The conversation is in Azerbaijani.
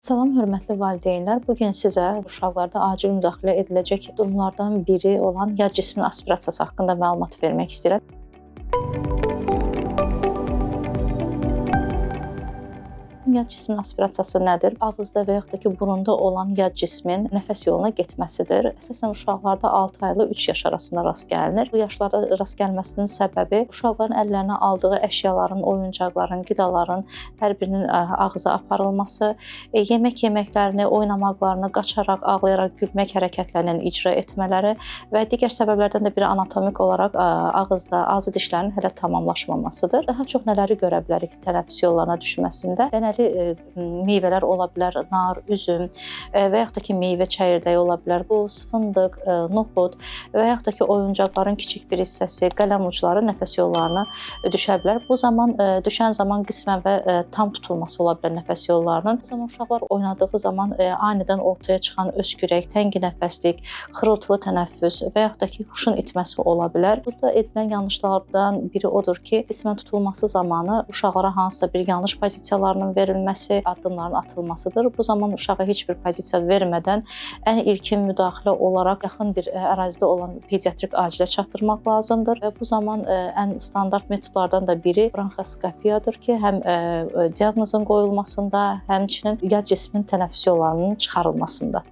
Salam, hörmətli valideynlər. Bu gün sizə uşaqlarda acil müdaxilə ediləcək durumlardan biri olan yad cismin aspirasiyası haqqında məlumat vermək istəyirəm. Yad cismin aspirasiyası nədir? Ağızda və yaxud da ki, burunda olan yad cismin nəfəs yoluna getməsidir. Əsasən uşaqlarda 6 aylı 3 yaş arasında rast gəlinir. Bu yaşlarda rast gəlməsinin səbəbi uşaqların əllərinə aldığı əşyaların, oyuncaqların, qidaların hər birinin ağza aparılması, yemək yeməklərini, oynamaqlarını qaçaraq, ağlayaraq, gülmək hərəkətlərlə icra etmələri və digər səbəblərdən də biri anatomik olaraq ağızda azı dişlərin hələ tamamlaşmamasıdır. Daha çox nələri görə bilərik tənəffüs yollarına düşməsində? Dənəli meyvələr ola bilər, nar, üzüm və yaxud da ki, meyvə çəyirdəyi ola bilər, qoz, fındıq, noxud və yaxud da ki, oyuncaqların kiçik bir hissəsi, qələm ucları nəfəs yollarına düşə bilər. Bu zaman düşən zaman qismən və tam tutulması ola bilər nəfəs yollarının. Bu zaman uşaqlar oynadığı zaman anidən ortaya çıxan öskürək, təngi nəfəslik, xırıltılı tənəffüs və yaxud da ki, huşun itməsi ola bilər. Burada edilən yanlışlardan biri odur ki, qismən tutulması zamanı uşaqlara hansısa bir yanlış pozisiyalarının verilməsi, addımların atılmasıdır. Bu zaman uşağa heç bir pozisiya vermədən ən ilkin müdaxilə olaraq yaxın bir ərazidə olan pediatrik acilə çatdırmaq lazımdır və bu zaman ən standart metodlardan da biri bronxoskopiyadır ki, həm diaqnozun qoyulmasında, həmçinin yad cismin tənəffüs yollarının çıxarılmasında.